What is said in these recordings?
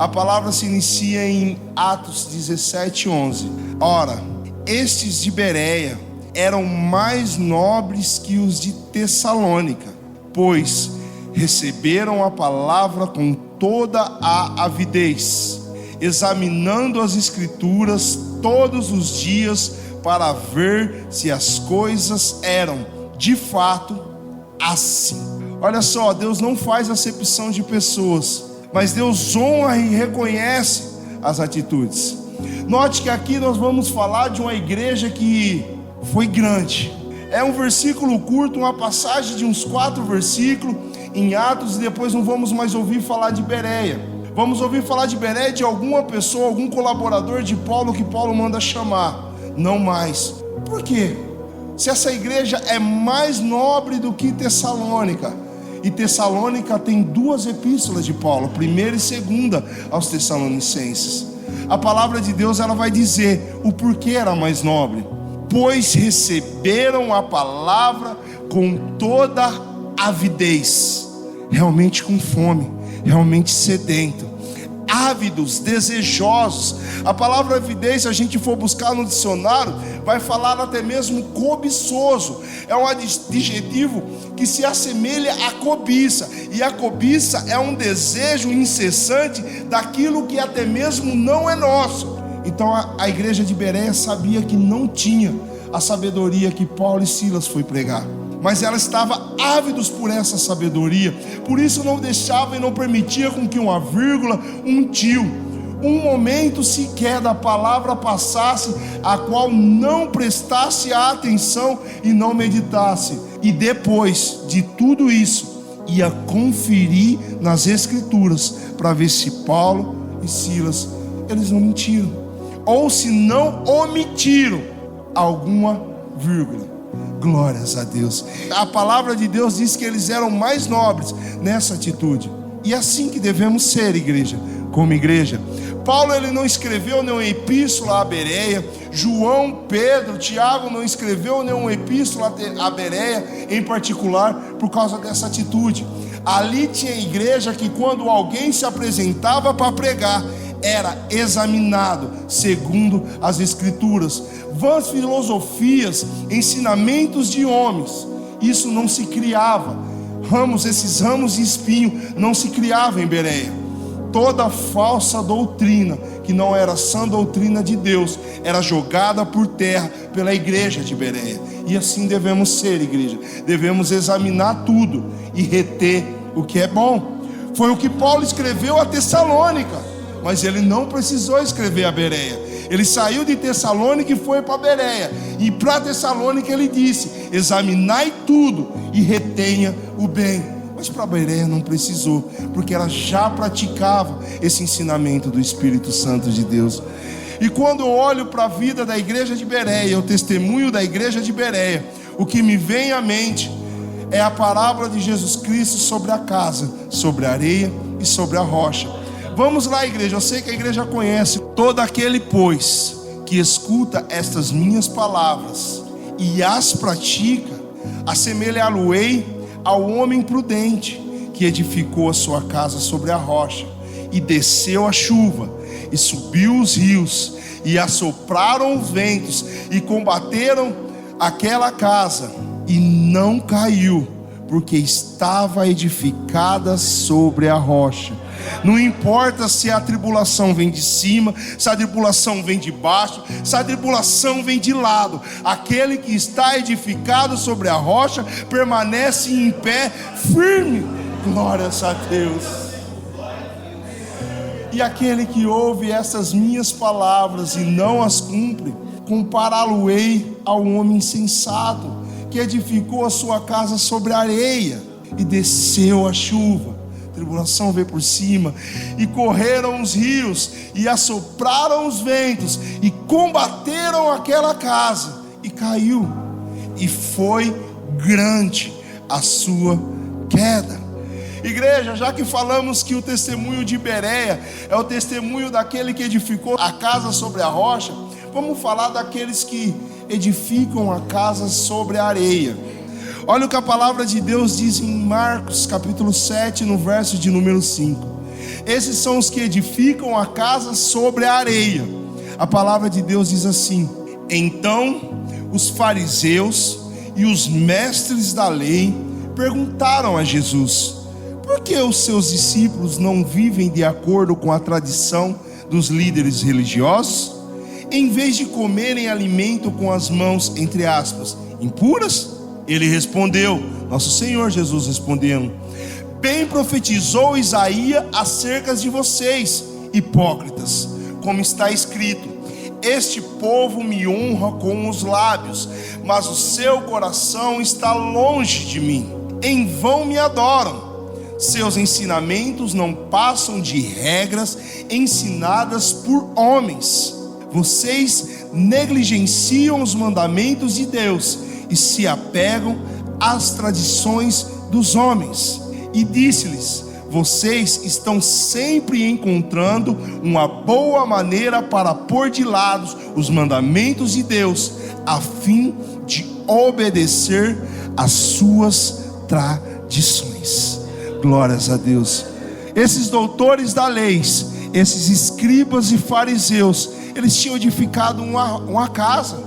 A palavra se inicia em Atos 17:11. Ora, estes de Bereia eram mais nobres que os de Tessalônica, pois receberam a palavra com toda a avidez, examinando as escrituras todos os dias para ver se as coisas eram de fato assim. Olha só, Deus não faz acepção de pessoas, mas Deus honra e reconhece as atitudes. Note que aqui nós vamos falar de uma igreja que foi grande. É um versículo curto, uma passagem de uns 4 versículos em Atos, e depois não vamos mais ouvir falar de Bereia. Vamos ouvir falar de Bereia de alguma pessoa, algum colaborador de Paulo que Paulo manda chamar. Não mais. Por quê? Se essa igreja é mais nobre do que Tessalônica, e Tessalônica tem 2 epístolas de Paulo, 1ª e 2ª aos Tessalonicenses. A palavra de Deus, ela vai dizer o porquê era mais nobre. Pois receberam a palavra com toda avidez, realmente com fome, realmente sedento, ávidos, desejosos. A palavra avidez, se a gente for buscar no dicionário, vai falar até mesmo cobiçoso. É um adjetivo que se assemelha à cobiça, e a cobiça é um desejo incessante daquilo que até mesmo não é nosso. Então a igreja de Bereia sabia que não tinha a sabedoria que Paulo e Silas foi pregar, mas ela estava ávidos por essa sabedoria. Por isso não deixava e não permitia com que uma vírgula, um tio, um momento sequer da palavra passasse, a qual não prestasse atenção e não meditasse. E depois de tudo isso, ia conferir nas escrituras para ver se Paulo e Silas, eles não mentiram, ou se não omitiram alguma vírgula. Glórias a Deus. A palavra de Deus diz que eles eram mais nobres nessa atitude. E é assim que devemos ser, igreja, como igreja. Paulo, ele não escreveu nenhuma epístola a Bereia. João, Pedro, Tiago não escreveu nenhuma epístola a Bereia em particular por causa dessa atitude. Ali tinha igreja que quando alguém se apresentava para pregar, era examinado segundo as escrituras. Vãs filosofias, ensinamentos de homens, isso não se criava. Esses ramos de espinho não se criavam em Bereia. Toda falsa doutrina que não era sã doutrina de Deus era jogada por terra pela igreja de Bereia. E assim devemos ser, igreja. Devemos examinar tudo e reter o que é bom. Foi o que Paulo escreveu a Tessalônica, mas ele não precisou escrever a Bereia. Ele saiu de Tessalônica e foi para Bereia. E para Tessalônica ele disse: examinai tudo e retenha o bem. Mas para Bereia não precisou, porque ela já praticava esse ensinamento do Espírito Santo de Deus. E quando eu olho para a vida da igreja de Bereia, o testemunho da igreja de Bereia, o que me vem à mente é a parábola de Jesus Cristo sobre a casa, sobre a areia e sobre a rocha. Vamos lá, igreja. Eu sei que a igreja conhece. Todo aquele, pois, que escuta estas minhas palavras e as pratica, assemelhá-lo-ei ao homem prudente que edificou a sua casa sobre a rocha, e desceu a chuva, e subiu os rios, e assopraram os ventos, e combateram aquela casa, e não caiu, porque estava edificada sobre a rocha. Não importa se a tribulação vem de cima, se a tribulação vem de baixo, se a tribulação vem de lado, aquele que está edificado sobre a rocha permanece em pé firme. Glórias a Deus. E aquele que ouve essas minhas palavras e não as cumpre, compará-lo-ei ao homem insensato que edificou a sua casa sobre a areia, e desceu a chuva, tribulação veio por cima, e correram os rios, e assopraram os ventos, e combateram aquela casa, e caiu, e foi grande a sua queda. Igreja, já que falamos que o testemunho de Bereia é o testemunho daquele que edificou a casa sobre a rocha, vamos falar daqueles que edificam a casa sobre a areia. Olha o que a palavra de Deus diz em Marcos capítulo 7, no verso de número 5. Esses são os que edificam a casa sobre a areia. A palavra de Deus diz assim: então os fariseus e os mestres da lei perguntaram a Jesus: por que os seus discípulos não vivem de acordo com a tradição dos líderes religiosos? Em vez de comerem alimento com as mãos, entre aspas, impuras? Ele respondeu, nosso Senhor Jesus respondendo: bem profetizou Isaías acerca de vocês, hipócritas, como está escrito: este povo me honra com os lábios, mas o seu coração está longe de mim. Em vão me adoram. Seus ensinamentos não passam de regras ensinadas por homens. Vocês negligenciam os mandamentos de Deus e se apegam às tradições dos homens. E disse-lhes: vocês estão sempre encontrando uma boa maneira para pôr de lado os mandamentos de Deus, a fim de obedecer às suas tradições. Glórias a Deus. Esses doutores da lei, esses escribas e fariseus, eles tinham edificado uma casa,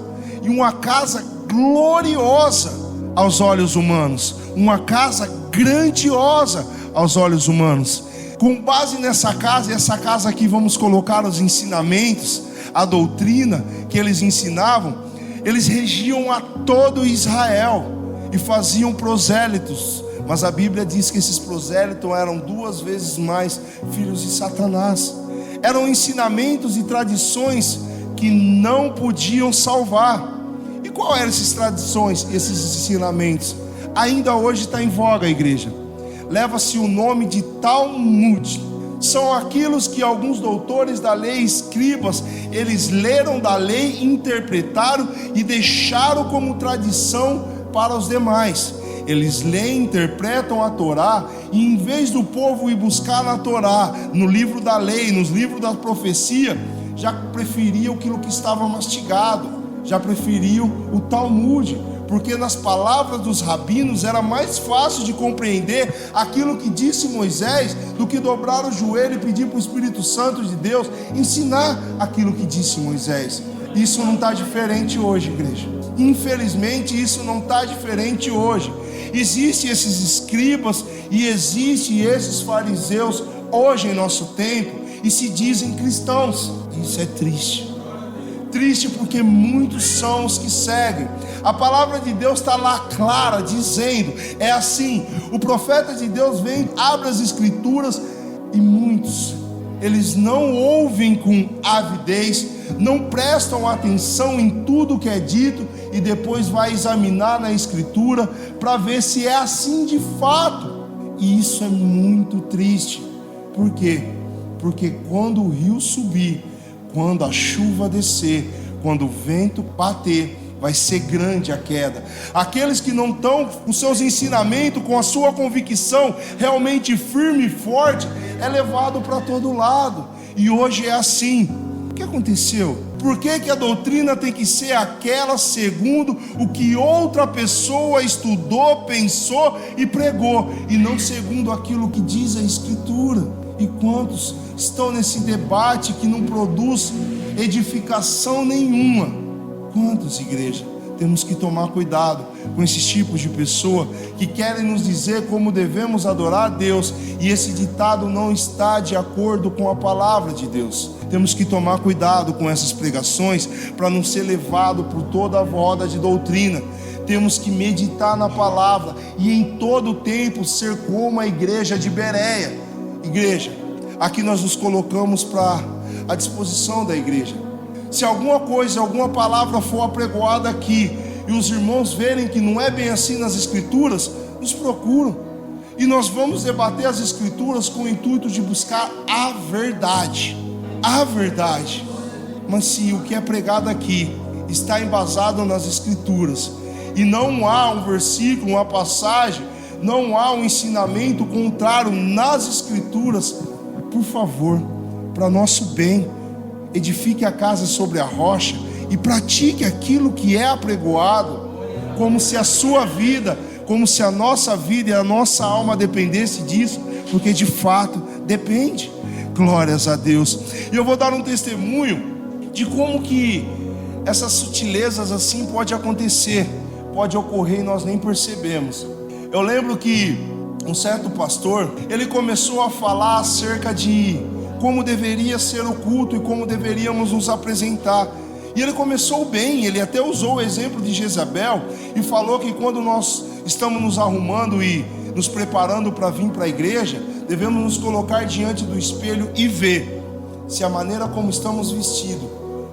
e uma casa gloriosa aos olhos humanos, uma casa grandiosa aos olhos humanos. Com base nessa casa, e essa casa aqui vamos colocar os ensinamentos, a doutrina que eles ensinavam. Eles regiam a todo Israel e faziam prosélitos, mas a Bíblia diz que esses prosélitos eram 2 vezes mais filhos de Satanás. Eram ensinamentos e tradições que não podiam salvar. E qual eram essas tradições, esses ensinamentos? Ainda hoje está em voga a igreja. Leva-se o nome de Talmud. São aqueles que alguns doutores da lei, escribas, eles leram da lei, interpretaram e deixaram como tradição para os demais. Eles leem, interpretam a Torá, e em vez do povo ir buscar na Torá, no livro da lei, nos livros da profecia, já preferiam aquilo que estava mastigado, já preferiam o Talmud, porque nas palavras dos rabinos era mais fácil de compreender aquilo que disse Moisés do que dobrar o joelho e pedir para o Espírito Santo de Deus ensinar aquilo que disse Moisés. Isso não está diferente hoje, igreja. Infelizmente isso não está diferente hoje. Existem esses escribas e existem esses fariseus hoje em nosso tempo e se dizem cristãos. Isso é triste. Triste porque muitos são os que seguem. A palavra de Deus está lá clara, dizendo, é assim, o profeta de Deus vem, abre as escrituras, e muitos, eles não ouvem com avidez, não prestam atenção em tudo que é dito, e depois vai examinar na escritura, para ver se é assim de fato, e isso é muito triste. Por quê? Porque quando o rio subir, quando a chuva descer, quando o vento bater, vai ser grande a queda. Aqueles que não estão com seus ensinamentos, com a sua convicção realmente firme e forte, é levado para todo lado. E hoje é assim. O que aconteceu? Por que a doutrina tem que ser aquela segundo o que outra pessoa estudou, pensou e pregou, e não segundo aquilo que diz a Escritura? E quantos estão nesse debate que não produz edificação nenhuma? Quantos, igreja? Temos que tomar cuidado com esses tipos de pessoa que querem nos dizer como devemos adorar a Deus, e esse ditado não está de acordo com a palavra de Deus. Temos que tomar cuidado com essas pregações para não ser levado por toda a roda de doutrina. Temos que meditar na palavra e em todo o tempo ser como a igreja de Bereia. Igreja, aqui nós nos colocamos à disposição da igreja. Se alguma coisa, alguma palavra for apregoada aqui e os irmãos verem que não é bem assim nas escrituras, nos procuram, e nós vamos debater as escrituras com o intuito de buscar a verdade. A verdade. Mas se o que é pregado aqui está embasado nas escrituras e não há um versículo, uma passagem, não há um ensinamento contrário nas escrituras, por favor, para nosso bem, edifique a casa sobre a rocha e pratique aquilo que é apregoado, como se a sua vida, como se a nossa vida e a nossa alma dependesse disso, porque de fato depende. Glórias a Deus. E eu vou dar um testemunho de como que essas sutilezas assim pode acontecer, pode ocorrer e nós nem percebemos. Eu lembro que um certo pastor, ele começou a falar acerca de como deveria ser o culto e como deveríamos nos apresentar. E ele começou bem, ele até usou o exemplo de Jezabel e falou que quando nós estamos nos arrumando e nos preparando para vir para a igreja, devemos nos colocar diante do espelho e ver se a maneira como estamos vestidos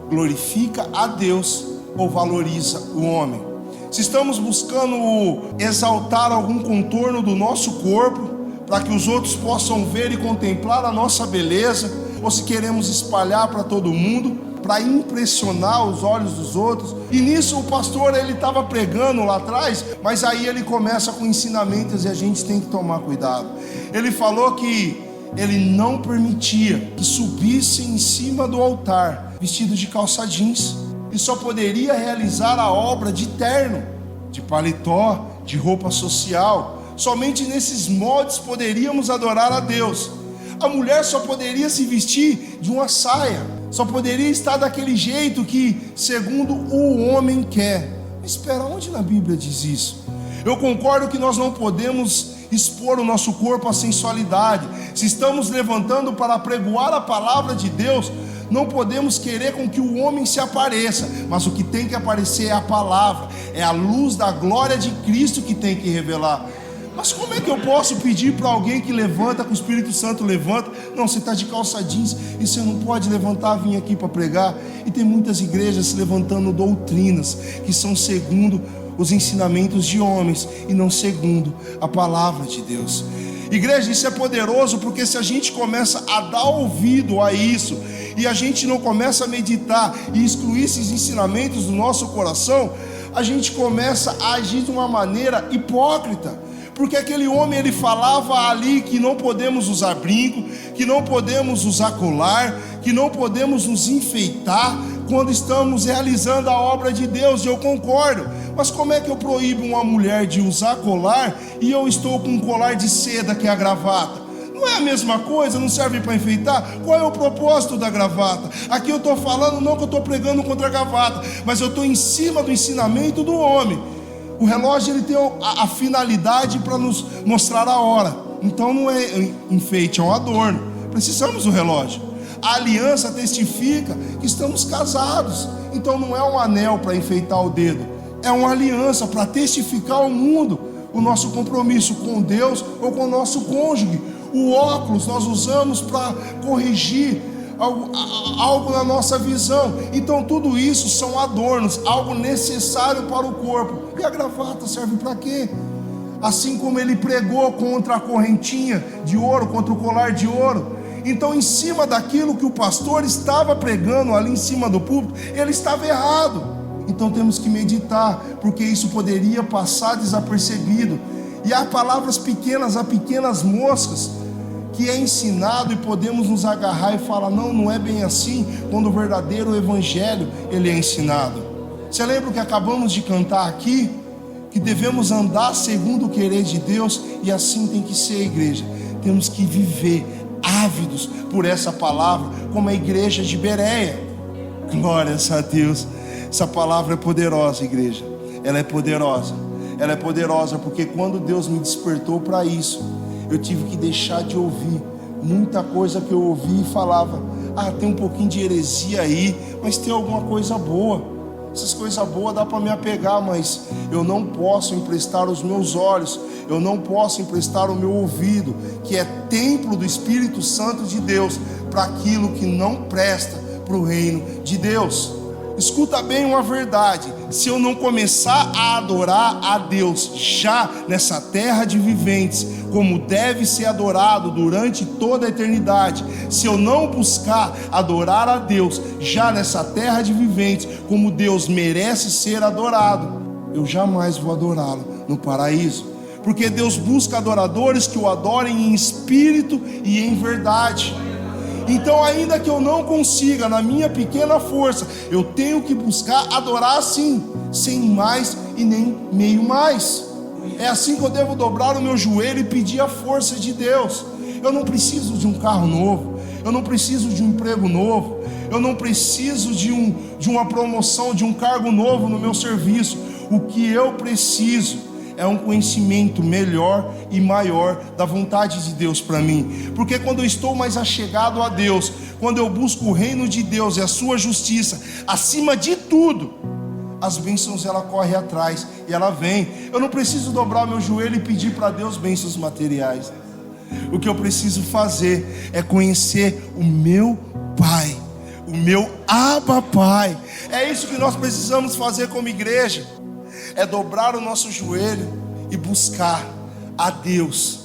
glorifica a Deus ou valoriza o homem. Se estamos buscando exaltar algum contorno do nosso corpo para que os outros possam ver e contemplar a nossa beleza, ou se queremos espalhar para todo mundo para impressionar os olhos dos outros. E nisso o pastor, ele estava pregando lá atrás, mas aí ele começa com ensinamentos e a gente tem que tomar cuidado. Ele falou que ele não permitia que subisse em cima do altar vestido de calça jeans, e só poderia realizar a obra de terno, de paletó, de roupa social. Somente nesses moldes poderíamos adorar a Deus. A mulher só poderia se vestir de uma saia, só poderia estar daquele jeito que, segundo o homem quer. Mas espera, onde na Bíblia diz isso? Eu concordo que nós não podemos expor o nosso corpo à sensualidade. Se estamos levantando para pregoar a palavra de Deus, não podemos querer com que o homem se apareça, mas o que tem que aparecer é a palavra, é a luz da glória de Cristo que tem que revelar. Mas como é que eu posso pedir para alguém que levanta, que o Espírito Santo levanta? Não, você está de calça jeans e você não pode levantar, vir aqui para pregar. E tem muitas igrejas se levantando doutrinas que são segundo os ensinamentos de homens e não segundo a palavra de Deus. Igreja, isso é poderoso, porque se a gente começa a dar ouvido a isso e a gente não começa a meditar e excluir esses ensinamentos do nosso coração, a gente começa a agir de uma maneira hipócrita. Porque aquele homem, ele falava ali que não podemos usar brinco, que não podemos usar colar, que não podemos nos enfeitar quando estamos realizando a obra de Deus. E eu concordo, mas como é que eu proíbo uma mulher de usar colar e eu estou com um colar de seda, que é a gravata? Não é a mesma coisa? Não serve para enfeitar? Qual é o propósito da gravata? Aqui eu estou falando, não que eu estou pregando contra a gravata, mas eu estou em cima do ensinamento do homem. O relógio, ele tem a finalidade para nos mostrar a hora. Então não é enfeite, é um adorno. Precisamos do relógio. A aliança testifica que estamos casados. Então não é um anel para enfeitar o dedo, é uma aliança para testificar ao mundo o nosso compromisso com Deus ou com o nosso cônjuge. O óculos nós usamos para corrigir algo na nossa visão. Então tudo isso são adornos, algo necessário para o corpo. E a gravata serve para quê? Assim como ele pregou contra a correntinha de ouro, contra o colar de ouro. Então, em cima daquilo que o pastor estava pregando ali em cima do púlpito, ele estava errado. Então temos que meditar, porque isso poderia passar desapercebido. E há palavras pequenas, há pequenas moscas que é ensinado e podemos nos agarrar e falar, não é bem assim, quando o verdadeiro evangelho ele é ensinado. Você lembra o que acabamos de cantar aqui? Que devemos andar segundo o querer de Deus, e assim tem que ser a igreja. Temos que viver ávidos por essa palavra, como a igreja de Bereia. Glórias a Deus. Essa palavra é poderosa, igreja. Ela é poderosa. Ela é poderosa porque quando Deus me despertou para isso, eu tive que deixar de ouvir muita coisa que eu ouvia e falava, tem um pouquinho de heresia aí, mas tem alguma coisa boa. Essas coisas boas dá para me apegar, mas eu não posso emprestar os meus olhos, eu não posso emprestar o meu ouvido, que é templo do Espírito Santo de Deus, para aquilo que não presta para o reino de Deus. Escuta bem uma verdade: se eu não começar a adorar a Deus já nessa terra de viventes, como deve ser adorado durante toda a eternidade, se eu não buscar adorar a Deus já nessa terra de viventes, como Deus merece ser adorado, eu jamais vou adorá-lo no paraíso. Porque Deus busca adoradores que o adorem em espírito e em verdade. Então, ainda que eu não consiga, na minha pequena força, eu tenho que buscar adorar assim, sem mais e nem meio mais. É assim que eu devo dobrar o meu joelho e pedir a força de Deus. Eu não preciso de um carro novo, eu não preciso de um emprego novo, eu não preciso de uma promoção, de um cargo novo no meu serviço. O que eu preciso é um conhecimento melhor e maior da vontade de Deus para mim. Porque quando eu estou mais achegado a Deus, quando eu busco o reino de Deus e a sua justiça acima de tudo, as bênçãos ela corre atrás e ela vem. Eu não preciso dobrar meu joelho e pedir para Deus bênçãos materiais. O que eu preciso fazer é conhecer o meu Pai, o meu Abba Pai. É isso que nós precisamos fazer como igreja. É dobrar o nosso joelho e buscar a Deus,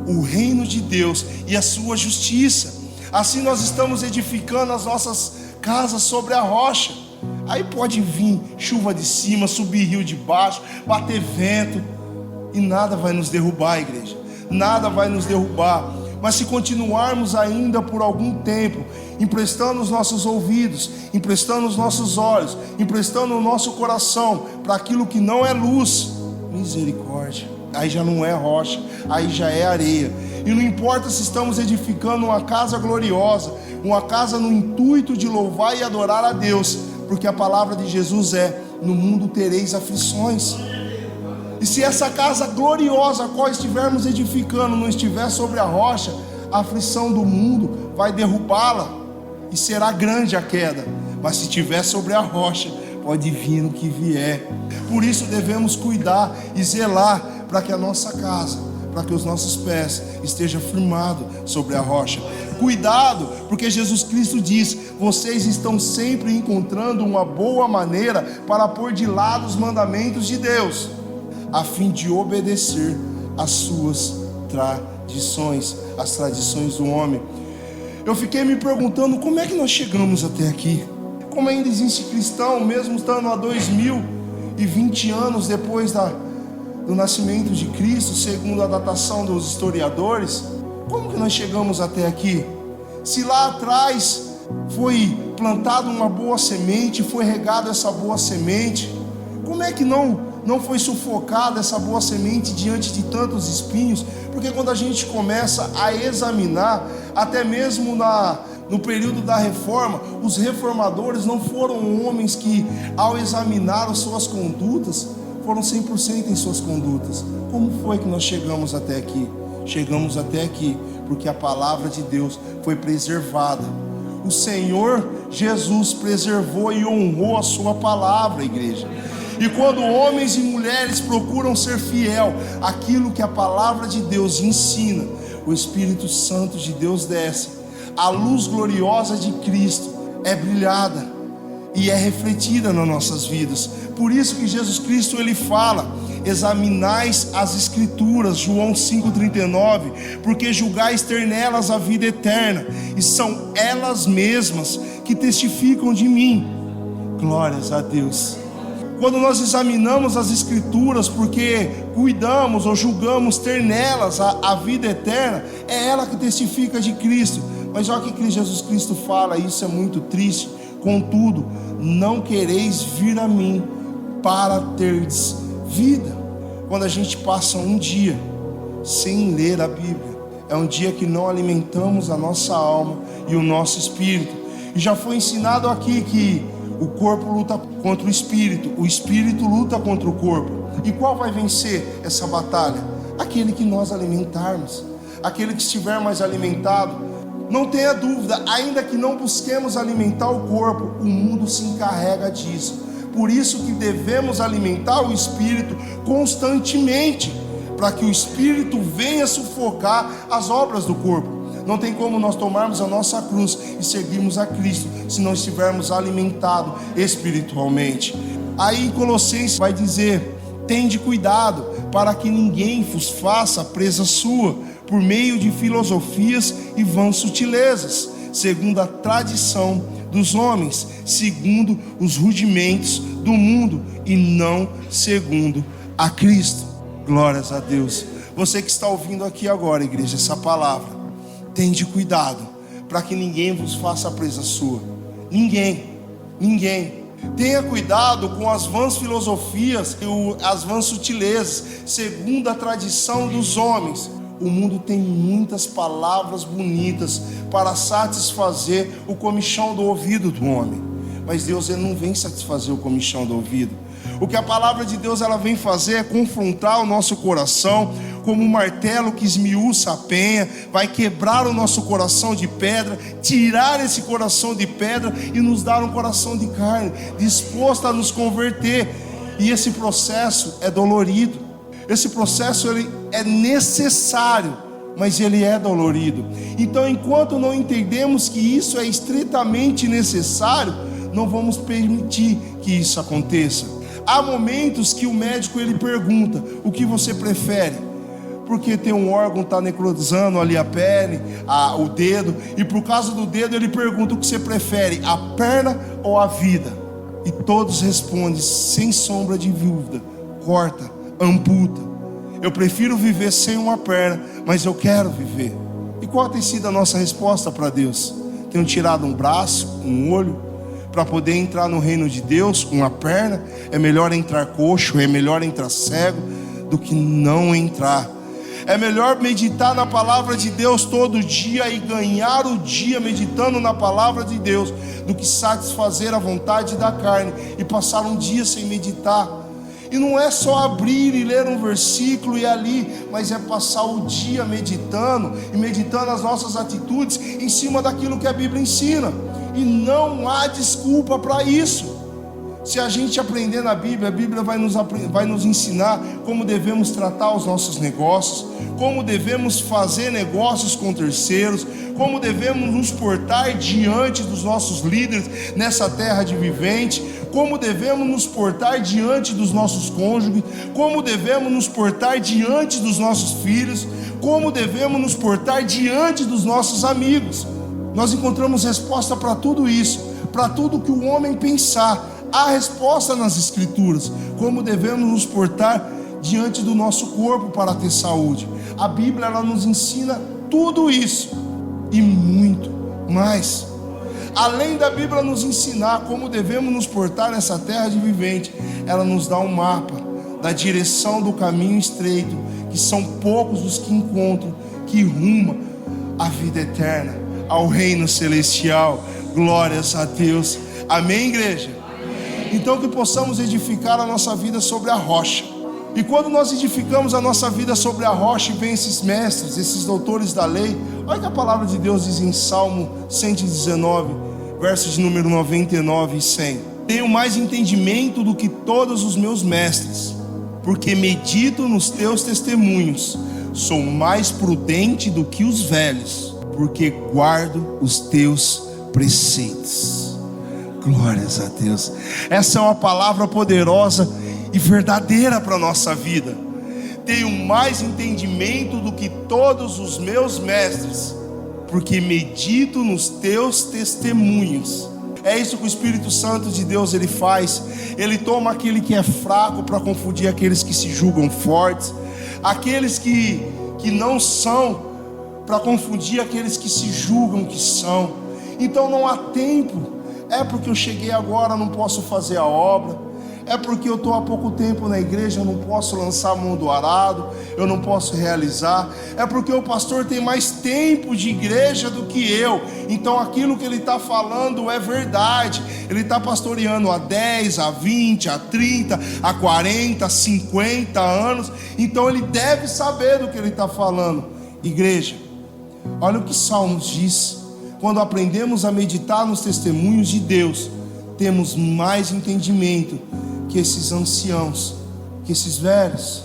o reino de Deus e a sua justiça. Assim nós estamos edificando as nossas casas sobre a rocha. Aí pode vir chuva de cima, subir rio de baixo, bater vento, e nada vai nos derrubar, igreja. Nada vai nos derrubar. Mas se continuarmos ainda por algum tempo emprestando os nossos ouvidos, emprestando os nossos olhos, emprestando o nosso coração para aquilo que não é luz, misericórdia, aí já não é rocha, aí já é areia. E não importa se estamos edificando uma casa gloriosa, uma casa no intuito de louvar e adorar a Deus, porque a palavra de Jesus é: no mundo tereis aflições. E se essa casa gloriosa a qual estivermos edificando não estiver sobre a rocha, a aflição do mundo vai derrubá-la e será grande a queda. Mas se estiver sobre a rocha, pode vir o que vier. Por isso devemos cuidar e zelar para que a nossa casa, para que os nossos pés estejam firmados sobre a rocha. Cuidado, porque Jesus Cristo diz: vocês estão sempre encontrando uma boa maneira para pôr de lado os mandamentos de Deus, a fim de obedecer às suas tradições, as tradições do homem. Eu fiquei me perguntando como é que nós chegamos até aqui. Como ainda existe cristão, mesmo estando há 2020 anos depois do nascimento de Cristo, segundo a datação dos historiadores, como que nós chegamos até aqui? Se lá atrás foi plantada uma boa semente, foi regada essa boa semente, como é que não foi sufocada essa boa semente diante de tantos espinhos? Porque quando a gente começa a examinar, até mesmo no período da reforma, os reformadores não foram homens que, ao examinar as suas condutas, foram 100% em suas condutas. Como foi que nós chegamos até aqui? Chegamos até aqui porque a palavra de Deus foi preservada. O Senhor Jesus preservou e honrou a sua palavra, igreja. E quando homens e mulheres procuram ser fiel àquilo que a palavra de Deus ensina, o Espírito Santo de Deus desce, a luz gloriosa de Cristo é brilhada e é refletida nas nossas vidas. Por isso que Jesus Cristo ele fala: examinais as Escrituras, João 5,39, porque julgais ter nelas a vida eterna, e são elas mesmas que testificam de mim. Glórias a Deus. Quando nós examinamos as Escrituras porque cuidamos ou julgamos ter nelas a vida eterna, é ela que testifica de Cristo. Mas olha o que Jesus Cristo fala, e isso é muito triste: contudo, não quereis vir a mim para terdes vida. Quando a gente passa um dia sem ler a Bíblia, é um dia que não alimentamos a nossa alma e o nosso espírito. E já foi ensinado aqui que o corpo luta contra o espírito luta contra o corpo. E qual vai vencer essa batalha? Aquele que nós alimentarmos, aquele que estiver mais alimentado. Não tenha dúvida, ainda que não busquemos alimentar o corpo, o mundo se encarrega disso. Por isso que devemos alimentar o espírito constantemente, para que o espírito venha sufocar as obras do corpo. Não tem como nós tomarmos a nossa cruz e seguirmos a Cristo se não estivermos alimentados espiritualmente. Aí em Colossenses vai dizer: tende cuidado para que ninguém vos faça presa sua por meio de filosofias e vãs sutilezas, segundo a tradição dos homens, segundo os rudimentos do mundo e não segundo a Cristo. Glórias a Deus. Você que está ouvindo aqui agora, igreja, essa palavra, tende cuidado para que ninguém vos faça presa sua. Ninguém. Tenha cuidado com as vãs filosofias e as vãs sutilezas, segundo a tradição dos homens. O mundo tem muitas palavras bonitas para satisfazer o comichão do ouvido do homem, mas Deus, ele não vem satisfazer o comichão do ouvido. O que a palavra de Deus ela vem fazer é confrontar o nosso coração, como um martelo que esmiuça a penha, vai quebrar o nosso coração de pedra, tirar esse coração de pedra e nos dar um coração de carne, disposto a nos converter. E esse processo é dolorido, esse processo ele é necessário, mas ele é dolorido. Então, enquanto não entendemos que isso é estritamente necessário, não vamos permitir que isso aconteça. Há momentos que o médico ele pergunta: o que você prefere? Porque tem um órgão está necrosando ali a pele, o dedo, e por causa do dedo ele pergunta: o que você prefere, a perna ou a vida? E todos respondem sem sombra de dúvida: corta, amputa. Eu prefiro viver sem uma perna, mas eu quero viver. E qual tem sido a nossa resposta para Deus? Tenho tirado um braço, um olho, para poder entrar no reino de Deus, uma perna. É melhor entrar coxo, é melhor entrar cego do que não entrar. É melhor meditar na palavra de Deus todo dia e ganhar o dia meditando na palavra de Deus, do que satisfazer a vontade da carne e passar um dia sem meditar. E não é só abrir e ler um versículo e ali, mas é passar o dia meditando e meditando as nossas atitudes em cima daquilo que a Bíblia ensina. E não há desculpa para isso. Se a gente aprender na Bíblia, a Bíblia vai nos ensinar como devemos tratar os nossos negócios, como devemos fazer negócios com terceiros, como devemos nos portar diante dos nossos líderes nessa terra de vivente, como devemos nos portar diante dos nossos cônjuges, como devemos nos portar diante dos nossos filhos, como devemos nos portar diante dos nossos amigos. Nós encontramos resposta para tudo isso, para tudo que o homem pensar. Há resposta nas Escrituras, como devemos nos portar diante do nosso corpo para ter saúde. A Bíblia ela nos ensina tudo isso e muito mais. Além da Bíblia nos ensinar como devemos nos portar nessa terra de vivente, ela nos dá um mapa da direção do caminho estreito, que são poucos os que encontram, que ruma à vida eterna, ao reino celestial. Glórias a Deus. Amém, igreja? Então que possamos edificar a nossa vida sobre a rocha. E quando nós edificamos a nossa vida sobre a rocha, e vem esses mestres, esses doutores da lei, olha que a palavra de Deus diz em Salmo 119, versos de número 99 e 100. Tenho mais entendimento do que todos os meus mestres, porque medito nos teus testemunhos. Sou mais prudente do que os velhos, porque guardo os teus preceitos. Glórias a Deus. Essa é uma palavra poderosa e verdadeira para a nossa vida. Tenho mais entendimento do que todos os meus mestres, porque medito nos teus testemunhos. É isso que o Espírito Santo de Deus ele faz. Ele toma aquele que é fraco para confundir aqueles que se julgam fortes, aqueles que não são, para confundir aqueles que se julgam que são. Então não há tempo. É porque eu cheguei agora, não posso fazer a obra. É porque eu estou há pouco tempo na igreja, eu não posso lançar a mão do arado, eu não posso realizar. É porque o pastor tem mais tempo de igreja do que eu. Então aquilo que ele está falando é verdade. Ele está pastoreando há 10, há 20, há 30, há 40, 50 anos. Então ele deve saber do que ele está falando. Igreja, olha o que Salmos diz. Quando aprendemos a meditar nos testemunhos de Deus, temos mais entendimento que esses anciãos, que esses velhos,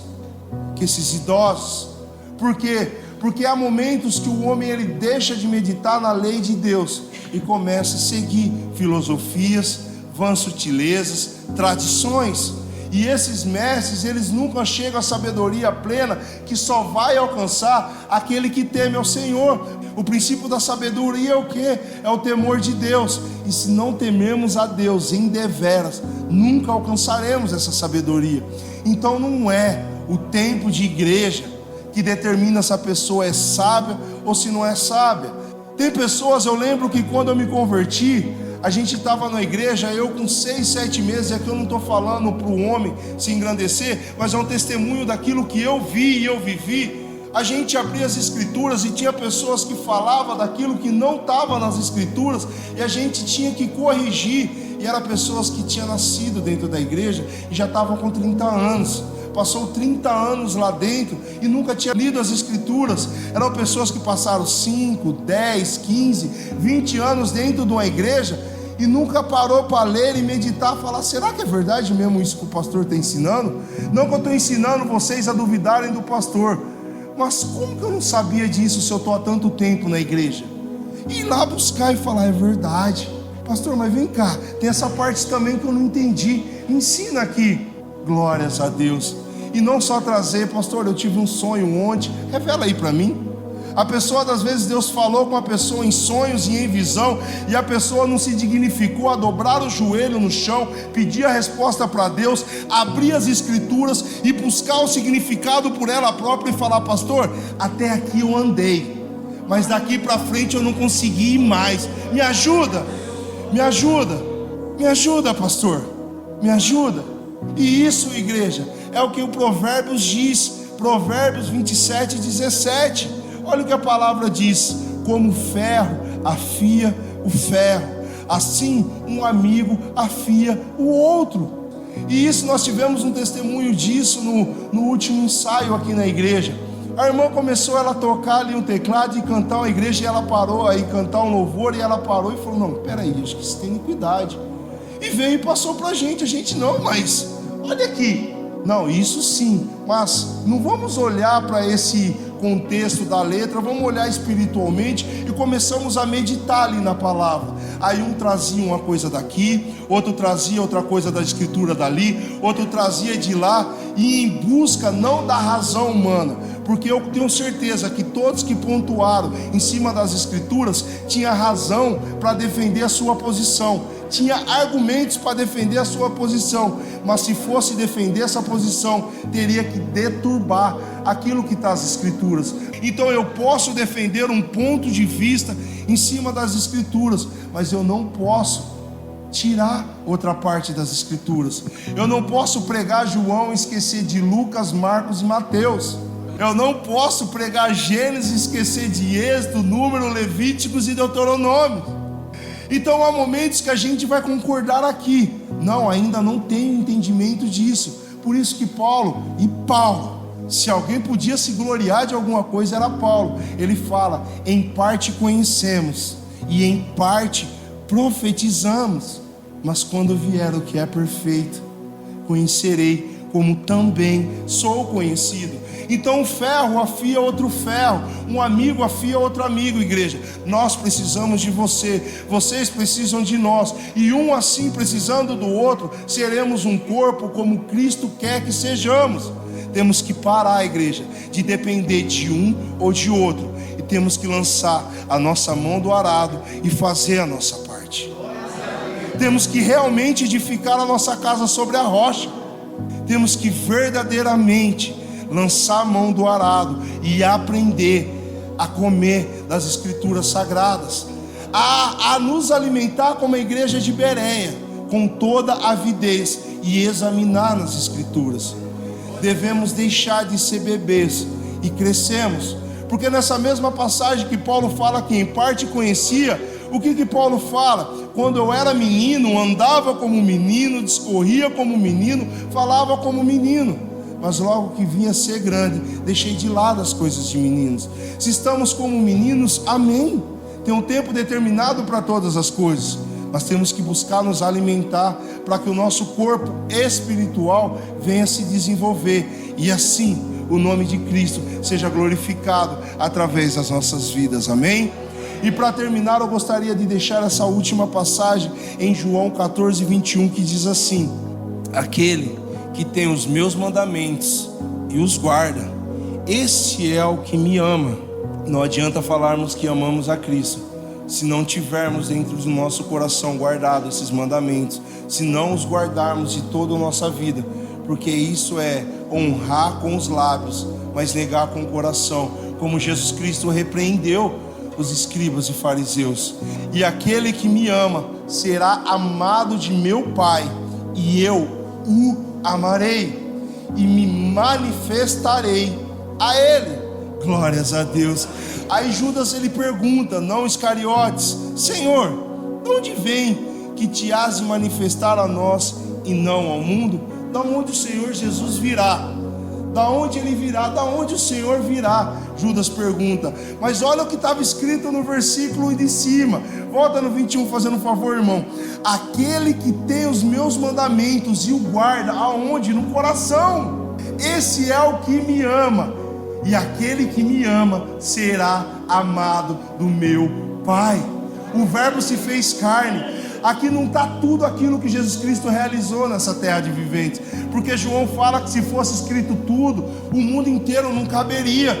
que esses idosos. Por quê? Porque há momentos que o homem ele deixa de meditar na lei de Deus e começa a seguir filosofias, vãs sutilezas, tradições. E esses mestres, eles nunca chegam à sabedoria plena, que só vai alcançar aquele que teme ao Senhor. O princípio da sabedoria é o quê? É o temor de Deus. E se não tememos a Deus em deveras, nunca alcançaremos essa sabedoria. Então não é o tempo de igreja que determina se a pessoa é sábia ou se não é sábia. Tem pessoas, eu lembro que quando eu me converti, a gente estava na igreja, eu com 6, 7 meses, é que eu não estou falando para o homem se engrandecer, mas é um testemunho daquilo que eu vi e eu vivi. A gente abria as escrituras e tinha pessoas que falavam daquilo que não estava nas escrituras, e a gente tinha que corrigir, e eram pessoas que tinham nascido dentro da igreja e já estavam com 30 anos, passou 30 anos lá dentro e nunca tinha lido as escrituras. Eram pessoas que passaram 5, 10, 15, 20 anos dentro de uma igreja e nunca parou para ler e meditar, falar: será que é verdade mesmo isso que o pastor está ensinando? Não que eu estou ensinando vocês a duvidarem do pastor, mas como que eu não sabia disso se eu estou há tanto tempo na igreja? E ir lá buscar e falar: é verdade, pastor, mas vem cá, tem essa parte também que eu não entendi, ensina aqui. Glórias a Deus. E não só trazer: pastor, eu tive um sonho ontem, revela aí para mim. A pessoa, às vezes Deus falou com a pessoa em sonhos e em visão, e a pessoa não se dignificou a dobrar o joelho no chão, pedir a resposta para Deus, abrir as escrituras e buscar o significado por ela própria e falar: pastor, até aqui eu andei, mas daqui para frente eu não consegui ir mais, me ajuda, me ajuda, me ajuda, pastor, me ajuda. E isso, igreja, é o que o Provérbios diz, Provérbios 27, 17. Olha o que a palavra diz: como o ferro afia o ferro, assim um amigo afia o outro. E isso nós tivemos um testemunho disso no último ensaio aqui na igreja. A irmã começou ela a tocar ali um teclado e cantar uma igreja, e ela parou aí, cantar um louvor, e ela parou e falou: não, peraí, acho que você tem iniquidade. E veio e passou para a gente não, mas olha aqui, não, isso sim, mas não vamos olhar para esse contexto da letra, vamos olhar espiritualmente, e começamos a meditar ali na palavra. Aí um trazia uma coisa daqui, outro trazia outra coisa da escritura dali, outro trazia de lá, e em busca não da razão humana, porque eu tenho certeza que todos que pontuaram em cima das escrituras tinham razão para defender a sua posição, tinha argumentos para defender a sua posição, mas se fosse defender essa posição, teria que deturbar aquilo que está nas escrituras. Então eu posso defender um ponto de vista em cima das escrituras, mas eu não posso tirar outra parte das escrituras. Eu não posso pregar João e esquecer de Lucas, Marcos e Mateus. Eu não posso pregar Gênesis e esquecer de Êxodo, Número, Levíticos e Deuteronômio. Então há momentos que a gente vai concordar aqui: não, ainda não tenho entendimento disso. Por isso que Paulo, se alguém podia se gloriar de alguma coisa, era Paulo. Ele fala: em parte conhecemos e em parte profetizamos, mas quando vier o que é perfeito, conhecerei como também sou conhecido. Então um ferro afia outro ferro, um amigo afia outro amigo, igreja. Nós precisamos de você, vocês precisam de nós, e um assim precisando do outro, seremos um corpo como Cristo quer que sejamos. Temos que parar, igreja, de depender de um ou de outro, e temos que lançar a nossa mão do arado e fazer a nossa parte. Temos que realmente edificar a nossa casa sobre a rocha. Temos que verdadeiramente lançar a mão do arado e aprender a comer das escrituras sagradas, a nos alimentar como a igreja de Bereia, com toda avidez, e examinar nas escrituras. Devemos deixar de ser bebês e crescemos, porque nessa mesma passagem que Paulo fala que em parte conhecia, o que Paulo fala? Quando eu era menino, andava como menino, discorria como menino, falava como menino, mas logo que vinha ser grande, deixei de lado as coisas de meninos. Se estamos como meninos, amém, tem um tempo determinado para todas as coisas, mas temos que buscar nos alimentar, para que o nosso corpo espiritual venha se desenvolver, e assim o nome de Cristo seja glorificado através das nossas vidas, amém? E para terminar, eu gostaria de deixar essa última passagem em João 14, 21, que diz assim: aquele que tem os meus mandamentos e os guarda, esse é o que me ama. Não adianta falarmos que amamos a Cristo se não tivermos dentro do nosso coração guardado esses mandamentos, se não os guardarmos de toda a nossa vida, porque isso é honrar com os lábios, mas negar com o coração, como Jesus Cristo repreendeu os escribas e fariseus. E aquele que me ama será amado de meu Pai, e eu o amarei e me manifestarei a ele. Glórias a Deus. Aí Judas ele pergunta, não Iscariotes: Senhor, de onde vem que te has de manifestar a nós e não ao mundo? Da onde o Senhor Jesus virá? Da onde ele virá? Da onde o Senhor virá? Judas pergunta. Mas olha o que estava escrito no versículo de cima. Volta no 21, fazendo um favor, irmão. Aquele que tem os meus mandamentos e o guarda, aonde? No coração. Esse é o que me ama. E aquele que me ama será amado do meu Pai. O Verbo se fez carne. Aqui não está tudo aquilo que Jesus Cristo realizou nessa terra de viventes, porque João fala que se fosse escrito tudo, o mundo inteiro não caberia.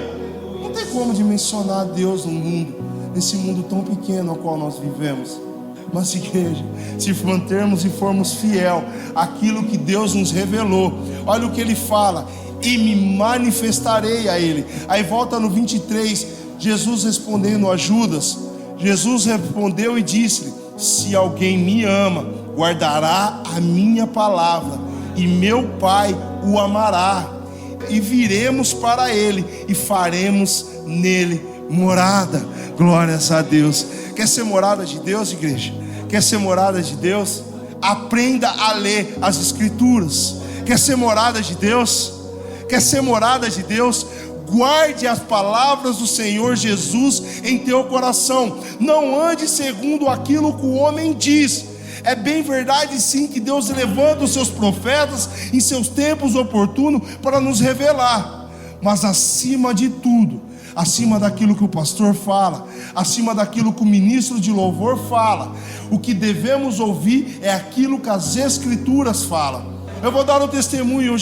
Não tem como dimensionar Deus no mundo, nesse mundo tão pequeno ao qual nós vivemos. Mas igreja, se mantermos e formos fiel àquilo que Deus nos revelou, olha o que ele fala: e me manifestarei a ele. Aí volta no 23, Jesus respondendo a Judas, Jesus respondeu e disse-lhe: se alguém me ama, guardará a minha palavra, e meu Pai o amará, e viremos para ele, e faremos nele morada. Glórias a Deus. Quer ser morada de Deus, igreja? Quer ser morada de Deus? Aprenda a ler as Escrituras. Quer ser morada de Deus? Quer ser morada de Deus? Guarde as palavras do Senhor Jesus em teu coração. Não ande segundo aquilo que o homem diz. É bem verdade sim que Deus levanta os seus profetas em seus tempos oportunos para nos revelar. Mas acima de tudo, acima daquilo que o pastor fala, acima daquilo que o ministro de louvor fala, o que devemos ouvir é aquilo que as Escrituras falam. Eu vou dar um testemunho.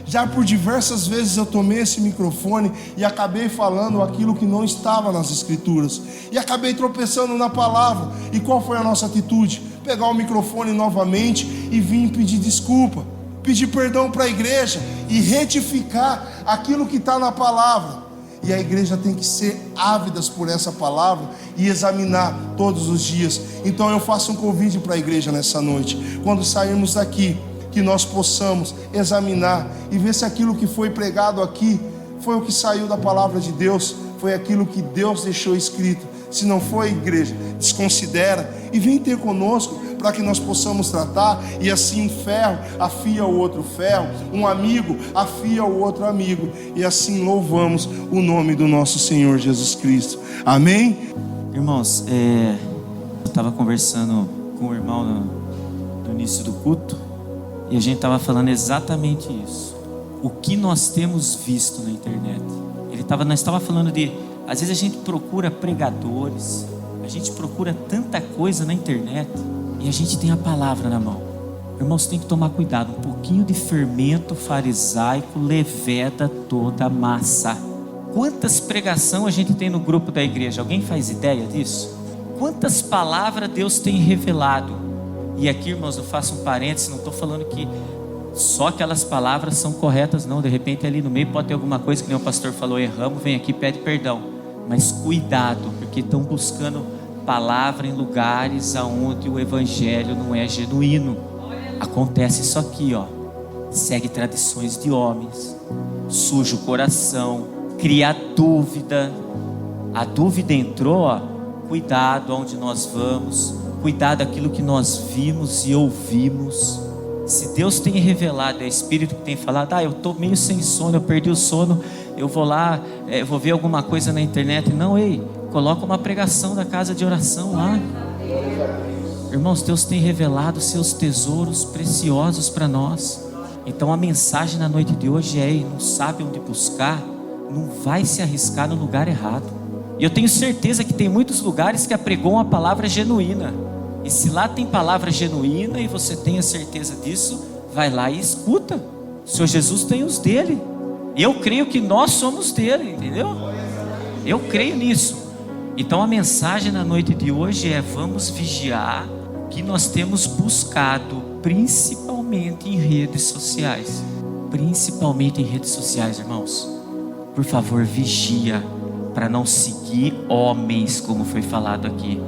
Já por diversas vezes eu tomei esse microfone e acabei falando aquilo que não estava nas Escrituras, e acabei tropeçando na palavra. E qual foi a nossa atitude? Pegar o microfone novamente e vir pedir desculpa, pedir perdão para a igreja e retificar aquilo que está na palavra. E a igreja tem que ser ávidas por essa palavra e examinar todos os dias. Então eu faço um convite para a igreja nessa noite: quando sairmos daqui, que nós possamos examinar e ver se aquilo que foi pregado aqui foi o que saiu da palavra de Deus, foi aquilo que Deus deixou escrito. Se não foi, igreja, desconsidera e vem ter conosco para que nós possamos tratar. E assim um ferro afia o outro ferro, um amigo afia o outro amigo, e assim louvamos o nome do nosso Senhor Jesus Cristo. Amém? Irmãos, eu estava conversando com o irmão no início do culto, e a gente estava falando exatamente isso. O que nós temos visto na internet. Nós estava falando de, às vezes a gente procura pregadores, a gente procura tanta coisa na internet, e a gente tem a palavra na mão. Irmãos, tem que tomar cuidado. Um pouquinho de fermento farisaico leveda toda a massa. Quantas pregações a gente tem no grupo da igreja? Alguém faz ideia disso? Quantas palavras Deus tem revelado? E aqui, irmãos, eu faço um parênteses, não estou falando que só aquelas palavras são corretas, não. De repente ali no meio pode ter alguma coisa que nem o pastor falou: erramos, vem aqui, pede perdão. Mas cuidado, porque estão buscando palavra em lugares aonde o evangelho não é genuíno. Acontece isso aqui, ó. Segue tradições de homens, suja o coração, cria dúvida. A dúvida entrou, ó. Cuidado aonde nós vamos, cuidado aquilo que nós vimos e ouvimos. Se Deus tem revelado, é Espírito que tem falado: eu estou meio sem sono, eu perdi o sono, eu vou lá, eu vou ver alguma coisa na internet. Não, coloca uma pregação da casa de oração lá. Irmãos, Deus tem revelado seus tesouros preciosos para nós. Então a mensagem na noite de hoje é: não sabe onde buscar, não vai se arriscar no lugar errado. E eu tenho certeza que tem muitos lugares que apregam a palavra genuína. E se lá tem palavra genuína e você tem a certeza disso, vai lá e escuta. O Senhor Jesus tem os dele. Eu creio que nós somos dele, entendeu? Eu creio nisso. Então a mensagem na noite de hoje é: vamos vigiar o que nós temos buscado, principalmente em redes sociais. Principalmente em redes sociais, irmãos. Por favor, vigia para não seguir homens, como foi falado aqui,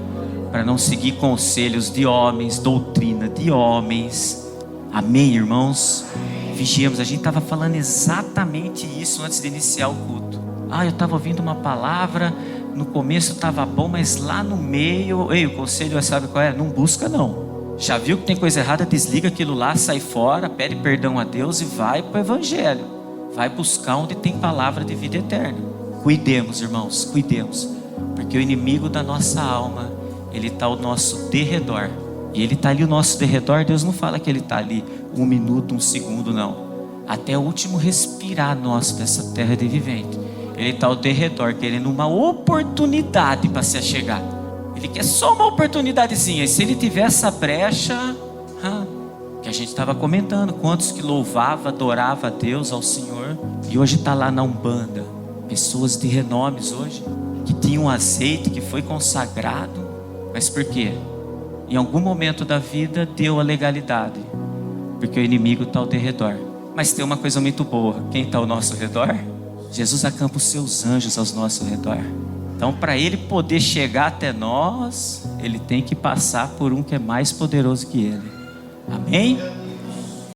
para não seguir conselhos de homens, doutrina de homens. Amém, irmãos? Vigiemos. A gente estava falando exatamente isso antes de iniciar o culto. Eu estava ouvindo uma palavra, no começo estava bom, mas lá no meio, o conselho sabe qual é? Não busca não. Já viu que tem coisa errada, desliga aquilo lá, sai fora, pede perdão a Deus e vai para o evangelho. Vai buscar onde tem palavra de vida eterna. Cuidemos, irmãos, cuidemos. Porque o inimigo da nossa alma, ele está ao nosso derredor. E ele está ali ao nosso derredor. Deus não fala que ele está ali 1 minuto, 1 segundo, não. Até o último respirar nosso dessa terra de vivente. Ele está ao derredor, querendo uma oportunidade para se achegar. Ele quer só uma oportunidadezinha. E se ele tiver essa brecha, que a gente estava comentando, quantos que louvava, adorava a Deus, ao Senhor, e hoje está lá na Umbanda. Pessoas de renomes hoje, que tinham azeite, que foi consagrado. Mas por quê? Em algum momento da vida deu a legalidade, porque o inimigo está ao derredor. Mas tem uma coisa muito boa: quem está ao nosso redor? Jesus acampa os seus anjos ao nosso redor. Então, para ele poder chegar até nós, ele tem que passar por um que é mais poderoso que ele. Amém?